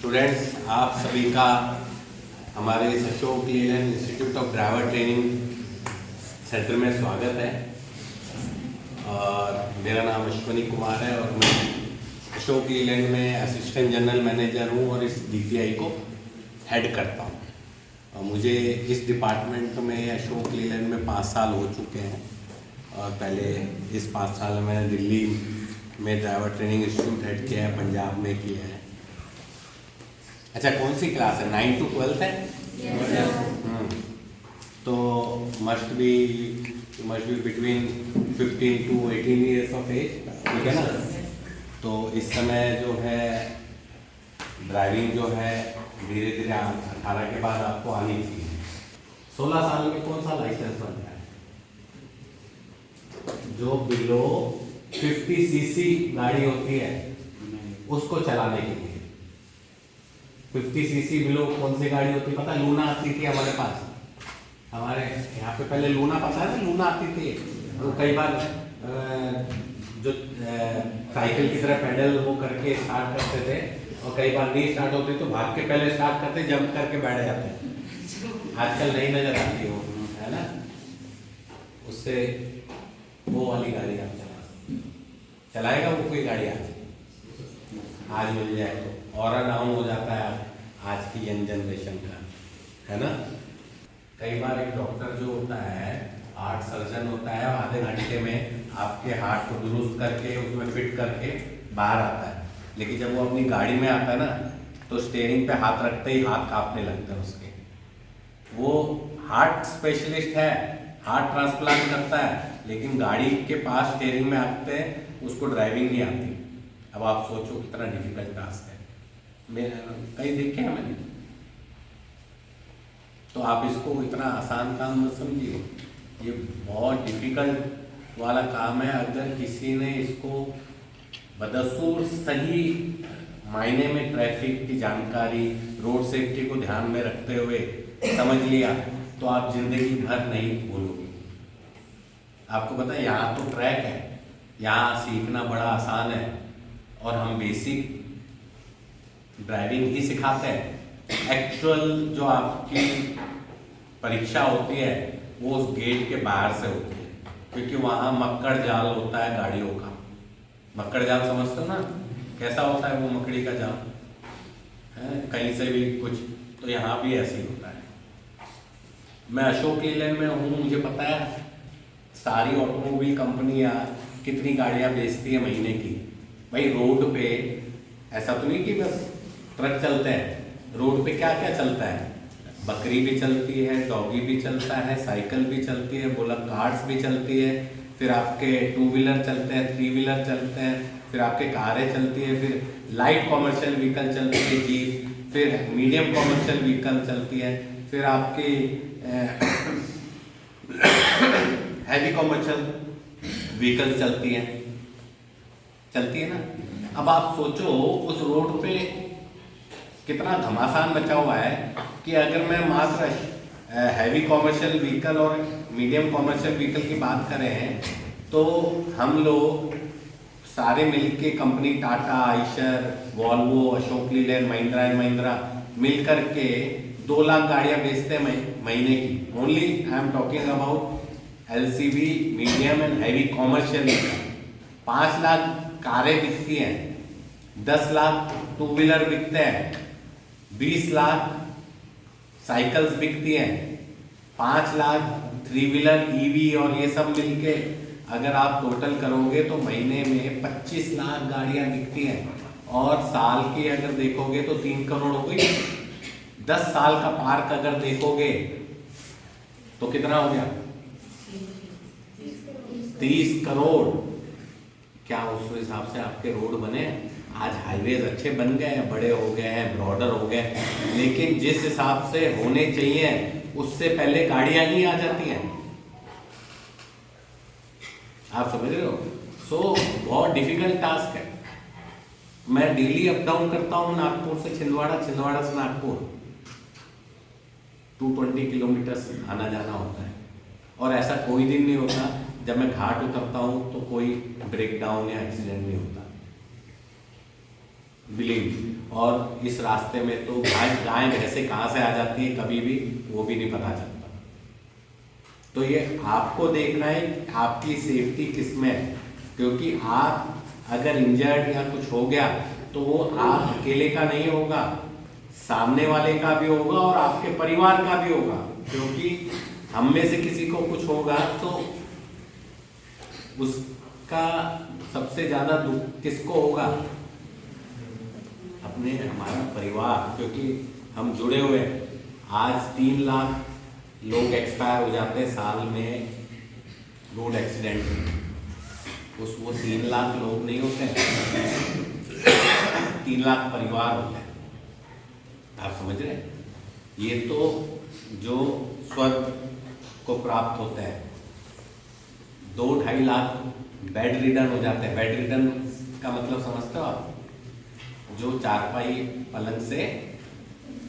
Students, आप सभी का हमारे इस Ashok Leyland institute of driver training centre में स्वागत है। और मेरा नाम अश्वनी कुमार है और मैं अशोक लीलैंड में असिस्टेंट जनरल मैनेजर हूँ और इस डीपीआई को हेड करता हूँ। और मुझे इस डिपार्टमेंट में अशोक लीलैंड में 5 साल हो चुके हैं और पहले इस 5 साल में मैंने दिल्ली में ड्राइवर ट्रेनिंग इंस्टीट्यूट हेड किया है, पंजाब में किया है। अच्छा, कौन सी क्लास है? 9 to 12 है। तो must be between 15 to 18 years of age, ठीक है ना? तो इस समय जो है ड्राइविंग जो है धीरे धीरे 18 के बाद आपको आनी चाहिए। 16 साल में कौन सा लाइसेंस बनता है? जो बिलो 50 सीसी गाड़ी होती है उसको चलाने के लिए। 50 सीसी बिलो कौन सी गाड़ी होती है पता? लूना आती थी हमारे पास। हमारे यहाँ पे पहले लूना, पता है ना, लूना आती थी। तो कई बार जो साइकिल की तरह पेडल वो करके स्टार्ट करते थे और कई बार नहीं स्टार्ट होती तो भाग के पहले स्टार्ट करते, जंप करके बैठ जाते। आजकल नहीं नजर आती वो, है ना? उससे वो वाली गाड़ी आप चलाएगा वो कोई गाड़ी आज मिल जाए तो और डाउन हो जाता है आज की यंग जनरेशन का, है ना? कई बार एक डॉक्टर जो होता है, हार्ट सर्जन होता है, आधे घंटे में आपके हार्ट को दुरुस्त करके उसमें फिट करके बाहर आता है। लेकिन जब वो अपनी गाड़ी में आता है ना तो स्टीयरिंग पे हाथ रखते ही हाथ कांपने लगता है उसके। वो हार्ट स्पेशलिस्ट है, हार्ट ट्रांसप्लांट करता है, लेकिन गाड़ी के पास स्टीयरिंग में आते हैं उसको ड्राइविंग नहीं आती। अब आप सोचो कितना डिफिकल्ट टास्क है। मैं कहीं देखे हैं मैंने, तो आप इसको इतना आसान काम मत समझिए, ये बहुत डिफिकल्ट वाला काम है। अगर किसी ने इसको बदसूर सही मायने में ट्रैफिक की जानकारी, रोड सेफ्टी को ध्यान में रखते हुए समझ लिया तो आप जिंदगी भर नहीं भूलोगे। आपको पता है यहाँ तो ट्रैक है, यहाँ सीखना बड़ा आसान है और हम बेसिक ड्राइविंग ही सिखाते हैं। एक्चुअल जो आपकी परीक्षा होती है वो उस गेट के बाहर से होती है, क्योंकि वहाँ मक्कड़ जाल होता है गाड़ियों का। मक्कड़ जाल समझते हो ना? कैसा होता है वो मकड़ी का जाल है, कहीं से भी कुछ, तो यहाँ भी ऐसे ही होता है। मैं अशोक लीलैंड में हूँ, मुझे पता है सारी ऑटोमोबाइल कंपनियाँ कितनी गाड़ियाँ बेचती है महीने की। भाई रोड पे ऐसा तो नहीं कि बस ट्रक चलते हैं, रोड पे क्या क्या चलता है? बकरी भी चलती है, डॉगी भी चलता है, साइकिल भी चलती है, बुलेट कार्स भी चलती है, फिर आपके 2 व्हीलर चलते हैं, 3 व्हीलर चलते हैं, फिर आपके कारें चलती है, फिर लाइट कॉमर्शियल व्हीकल चलती है जीप, फिर मीडियम कॉमर्शियल व्हीकल चलती है, फिर आपकी हैवी कॉमर्शियल व्हीकल चलती है ना? अब आप सोचो उस रोड पे कितना घमासान बचा हुआ है कि अगर मैं मात्र हैवी कॉमर्शियल व्हीकल और मीडियम कॉमर्शियल व्हीकल की बात करें तो हम लोग सारे मिलके company Tata, Eicher, Volvo, Ashok Leyland, Mahindra and Mahindra मिल करके 2 लाख गाड़ियां बेचते हैं महीने की। Only I am talking about LCV, medium and heavy commercial vehicle. 5 lakh कारें बिकती हैं, 10 लाख 2 व्हीलर बिकते हैं, 20 लाख साइकिल्स बिकती हैं, 5 लाख 3 व्हीलर ईवी और ये सब मिलके अगर आप टोटल करोगे तो महीने में 25 लाख गाड़ियां बिकती हैं। और साल की अगर देखोगे तो 3 करोड़ हो गई। 10 साल का पार्क अगर देखोगे तो कितना हो गया? 30 करोड़। क्या उस हिसाब से आपके रोड बने? आज हाईवेज अच्छे बन गए हैं, बड़े हो गए हैं, ब्रॉडर हो गए, लेकिन जिस हिसाब से होने चाहिए उससे पहले गाड़ियां ही आ जाती हैं। आप समझ रहे हो? सो बहुत डिफिकल्ट टास्क है। मैं डेली अप डाउन करता हूँ नागपुर से छिंदवाड़ा, छिंदवाड़ा से नागपुर 220 किलोमीटर आना जाना होता है। और ऐसा कोई दिन नहीं होता जब मैं घाट उतरता हूँ तो कोई ब्रेक डाउन या एक्सीडेंट नहीं होता। फीलिंग। और इस रास्ते में तो गाय भैंसे कहाँ से आ जाती है कभी भी वो भी नहीं पता चलता। तो ये आपको देखना है आपकी सेफ्टी किस में है, क्योंकि आप अगर इंजर्ड या कुछ हो गया तो वो आप अकेले का नहीं होगा, सामने वाले का भी होगा और आपके परिवार का भी होगा। क्योंकि हम में से किसी को कुछ होगा तो उसका सबसे ज्यादा दुख किसको होगा? अपने हमारा परिवार, क्योंकि हम जुड़े हुए हैं। आज 3 लाख लोग एक्सपायर हो जाते हैं साल में रोड एक्सीडेंट में। वो 3 लाख लोग नहीं होते हैं, 3 लाख परिवार होते हैं। आप समझ रहे हैं? ये तो जो स्वर्ग को प्राप्त होते हैं, 2-2.5 लाख बेड रिडन हो जाते हैं। बेड रिडन का मतलब समझते हो आप? जो चारपाई पलंग से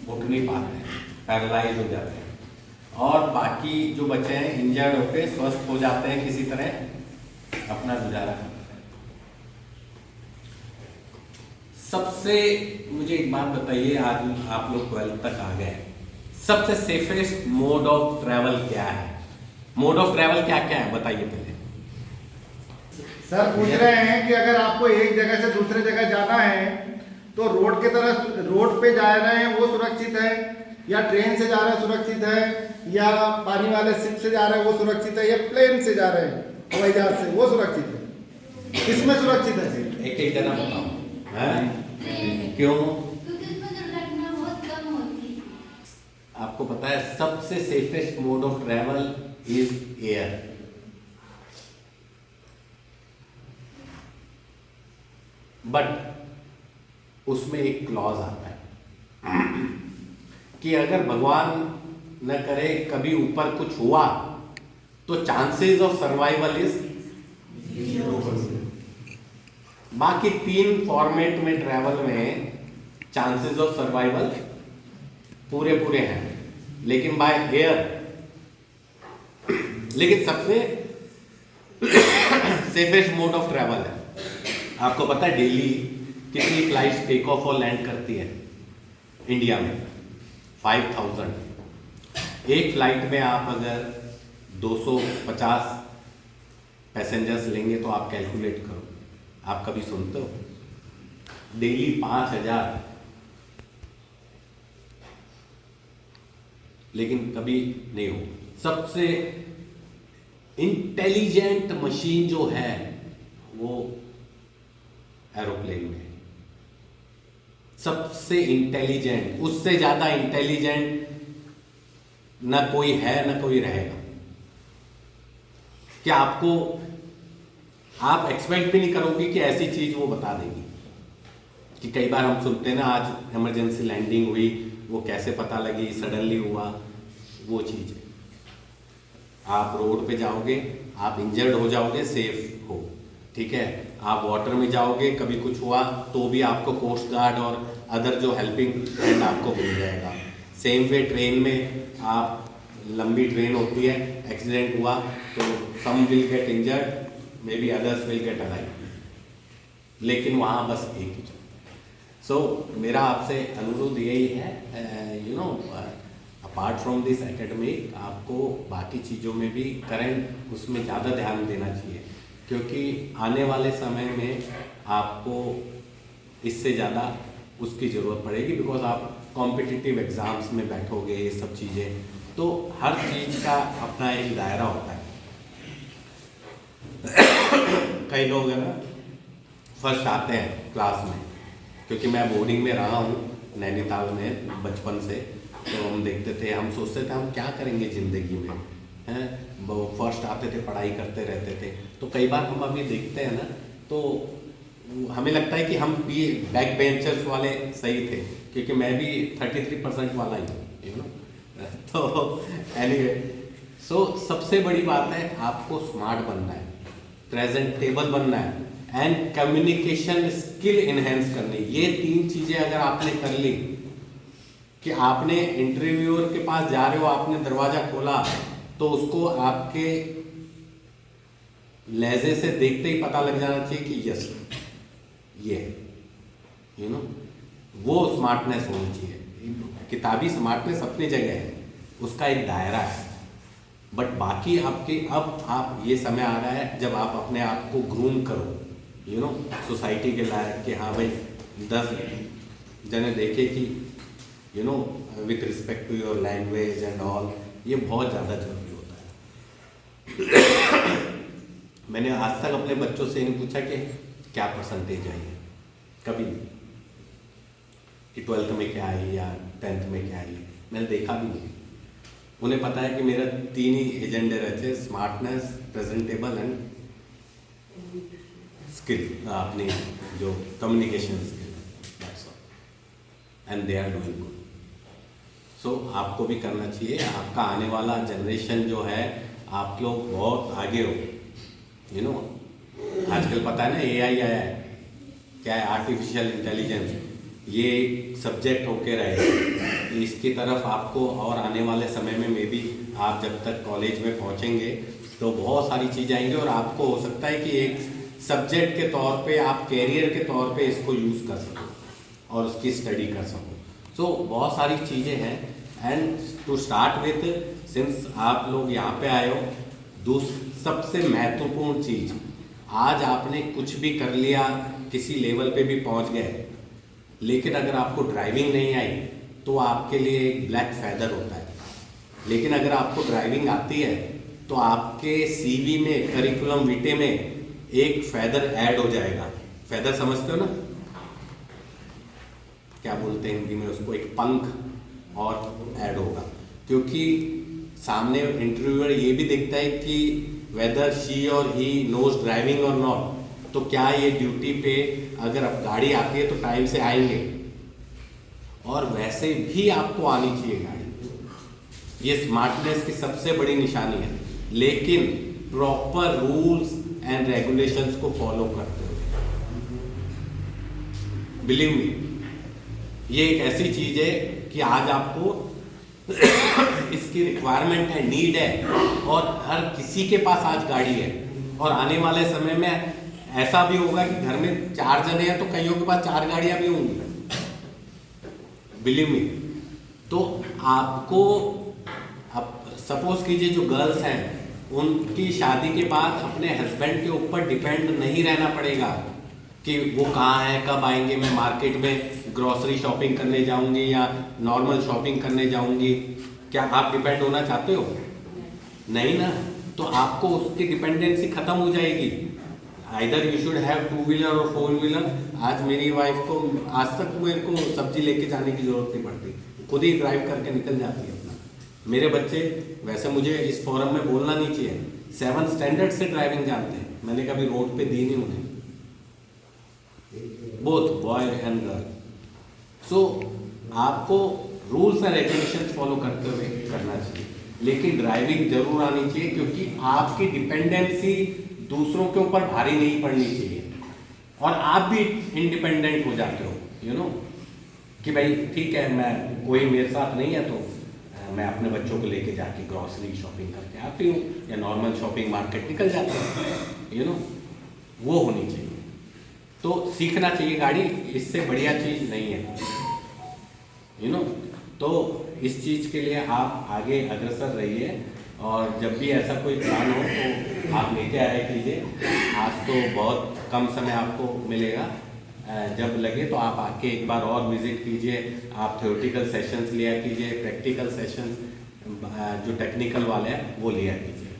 उठ नहीं पाते हैं, पैरालाइज हो जाते हैं। और बाकी जो बच्चे हैं इंजर्ड होकर स्वस्थ हो जाते हैं, किसी तरह अपना गुजारा करते हैं। सबसे मुझे एक बात बताइए, आज आप लोग 12th तक आ गए, सबसे सेफेस्ट मोड ऑफ ट्रैवल क्या है? मोड ऑफ ट्रैवल क्या क्या है बताइए पहले। सर पूछ रहे हैं कि अगर आपको एक जगह से दूसरे जगह जाना है तो रोड के तरफ, रोड पे जा रहे हैं वो सुरक्षित है, या ट्रेन से जा रहे हैं सुरक्षित है, या पानी वाले शिप से जा रहे हैं वो सुरक्षित है, या प्लेन से जा रहे हैं हवाई जहाज से वो सुरक्षित है? किसमें सुरक्षित है? एक एक जना बताओ। क्यों? आपको पता है सबसे safest mode of travel is air. But उसमें एक क्लॉज आता है कि अगर भगवान न करे कभी ऊपर कुछ हुआ तो चांसेस ऑफ सर्वाइवल इज 0%। बाकी 3 फॉर्मेट में ट्रैवल में चांसेस ऑफ सर्वाइवल पूरे पूरे हैं, लेकिन बाय एयर। लेकिन सबसे सेफेस्ट मोड ऑफ ट्रैवल है। आपको पता है डेली कितनी फ्लाइट्स टेक ऑफ और लैंड करती है इंडिया में? 5000। एक फ्लाइट में आप अगर 250 पैसेंजर्स लेंगे तो आप कैलकुलेट करो, आप कभी सुनते हो? डेली 5000, लेकिन कभी नहीं हो। सबसे इंटेलिजेंट मशीन जो है वो एरोप्लेन में, सबसे इंटेलिजेंट, उससे ज्यादा इंटेलिजेंट ना कोई है ना कोई रहेगा। क्या आपको, आप एक्सपेक्ट भी नहीं करोगे कि ऐसी चीज वो बता देगी। कि कई बार हम सुनते हैं ना, आज इमरजेंसी लैंडिंग हुई, वो कैसे पता लगी, सडनली हुआ, वो चीज है। आप रोड पे जाओगे, आप इंजर्ड हो जाओगे, सेफ हो, ठीक है। आप वाटर में जाओगे, कभी कुछ हुआ तो भी आपको कोस्ट गार्ड और अदर जो हेल्पिंग हैंड आपको मिल जाएगा। सेम वे ट्रेन में, आप लंबी ट्रेन होती है, एक्सीडेंट हुआ तो some will get injured, may be others will get alive, लेकिन वहाँ बस एक ही। सो मेरा आपसे अनुरोध यही है, you know, apart from this academic, आपको बाकी चीज़ों में भी करंट उसमें ज़्यादा ध्यान देना चाहिए, क्योंकि आने वाले समय में आपको इससे ज़्यादा उसकी ज़रूरत पड़ेगी। बिकॉज आप कॉम्पिटिटिव एग्ज़ाम्स में बैठोगे, ये सब चीज़ें, तो हर चीज़ का अपना एक दायरा होता है। कई लोग है ना फर्स्ट आते हैं क्लास में, क्योंकि मैं बोर्डिंग में रहा हूँ नैनीताल में बचपन से, तो हम देखते थे, हम सोचते थे हम क्या करेंगे ज़िंदगी में, हैं, वो फर्स्ट आते थे, पढ़ाई करते रहते थे। तो कई बार हम अभी देखते हैं ना, तो हमें लगता है कि हम भी बैक बेंचर्स वाले सही थे, क्योंकि मैं भी 33% वाला ही हूँ, यू नो। तो एनीवे, सो सबसे बड़ी बात है आपको स्मार्ट बनना है, प्रेजेंटेबल बनना है, एंड कम्युनिकेशन स्किल इनहेंस करनी। ये 3 चीज़ें अगर आपने कर ली, कि आपने इंटरव्यूअर के पास जा रहे हो, आपने दरवाज़ा खोला, तो उसको आपके लहजे से देखते ही पता लग जाना चाहिए कि यस ये है, यू नो। वो स्मार्टनेस होनी चाहिए। किताबी स्मार्टनेस अपनी जगह है, उसका एक दायरा है, बट बाकी आपके अब आप ये समय आ रहा है जब आप अपने आप को ग्रूम करो, यू नो, सोसाइटी के लायक कि हाँ भाई 10 जने देखे कि you know with respect to your language and all, ये बहुत ज़्यादा जरूरी होता है। मैंने आज तक अपने बच्चों से नहीं पूछा कि क्या परसेंटेज आई है, कभी नहीं, कि 12th में क्या आई या 10th में क्या आई, मैंने देखा भी नहीं। उन्हें पता है कि मेरा 3 ही एजेंडे रहते हैं, स्मार्टनेस, प्रेजेंटेबल एंड स्किल, अपनी जो communication skill, that's all, and they are doing good. So आपको भी करना चाहिए। आपका आने वाला जनरेशन जो है, आप लोग बहुत आगे हो, यू नो। आजकल पता है ना AI आया है, क्या है, आर्टिफिशियल इंटेलिजेंस, ये एक सब्जेक्ट होके रहेगा। इसकी तरफ आपको और आने वाले समय में भी आप जब तक कॉलेज में पहुंचेंगे तो बहुत सारी चीज़ें आएंगी, और आपको हो सकता है कि एक सब्जेक्ट के तौर पे आप कैरियर के तौर पे इसको यूज़ कर सको और उसकी स्टडी कर सको। सो बहुत सारी चीज़ें हैं। And to start with, since आप लोग यहाँ पे आए हो, सबसे महत्वपूर्ण चीज़, आज आपने कुछ भी कर लिया, किसी लेवल पे भी पहुँच गए, लेकिन अगर आपको ड्राइविंग नहीं आई तो आपके लिए एक ब्लैक फैदर होता है। लेकिन अगर आपको ड्राइविंग आती है तो आपके CV में, करिकुलम विटे में एक फैदर ऐड हो जाएगा। फैदर समझते हो ना, क्या बोलते हैं हिंदी में उसको, एक पंख और ऐड होगा, क्योंकि सामने इंटरव्यूअर ये भी देखता है कि वेदर शी और ही नोज ड्राइविंग और नॉट, तो क्या ये ड्यूटी पे अगर अब गाड़ी आती है तो टाइम से आएंगे, और वैसे भी आपको आनी चाहिए गाड़ी। ये स्मार्टनेस की सबसे बड़ी निशानी है, लेकिन प्रॉपर रूल्स एंड रेगुलेशंस को फॉलो करते हुए। बिलीव मी, ये एक ऐसी चीज है कि आज आपको इसकी रिक्वायरमेंट है, नीड है, और हर किसी के पास आज गाड़ी है। और आने वाले समय में ऐसा भी होगा कि घर में 4 जने हैं तो कईयों के पास 4 गाड़ियां भी होंगी, बिलीव मी। तो आपको, अब सपोज कीजिए जो गर्ल्स हैं, उनकी शादी के बाद अपने हस्बैंड के ऊपर डिपेंड नहीं रहना पड़ेगा कि वो कहाँ है, कब आएंगे, मैं मार्केट में ग्रॉसरी शॉपिंग करने जाऊंगी या नॉर्मल शॉपिंग करने जाऊंगी। क्या आप डिपेंड होना चाहते हो? नहीं ना। तो आपको उसकी डिपेंडेंसी खत्म हो जाएगी। Either you should have 2 wheeler और 4 व्हीलर। आज मेरी वाइफ को, आज तक मेरे को सब्जी लेके जाने की जरूरत नहीं पड़ती, खुद ही ड्राइव करके निकल जाती है अपना। मेरे बच्चे, वैसे मुझे इस फोरम में बोलना नहीं चाहिए, 7th स्टैंडर्ड से ड्राइविंग जानते हैं। मैंने कभी रोड पे दी नहीं उन्हें, बोथ बॉय एंड गर्ल। सो आपको रूल्स एंड रेगुलेशंस फॉलो करते हुए करना चाहिए, लेकिन ड्राइविंग जरूर आनी चाहिए, क्योंकि आपकी डिपेंडेंसी दूसरों के ऊपर भारी नहीं पड़नी चाहिए, और आप भी इंडिपेंडेंट हो जाते हो, यू नो, कि भाई ठीक है, मैं, कोई मेरे साथ नहीं है तो मैं अपने बच्चों को लेके जाके ग्रॉसरी शॉपिंग करके आती हूँ, या नॉर्मल शॉपिंग मार्केट निकल जाते हैं, यू नो, वो होनी चाहिए। तो सीखना चाहिए गाड़ी, इससे बढ़िया चीज़ नहीं है, यू नो। तो इस चीज़ के लिए आप आगे अग्रसर रहिए, और जब भी ऐसा कोई प्लान हो तो आप लेके आया कीजिए। आज तो बहुत कम समय आपको मिलेगा, जब लगे तो आप आके एक बार और विजिट कीजिए। आप थ्योरेटिकल सेशंस लिया कीजिए, प्रैक्टिकल सेशंस जो टेक्निकल वाले हैं वो लिया कीजिए।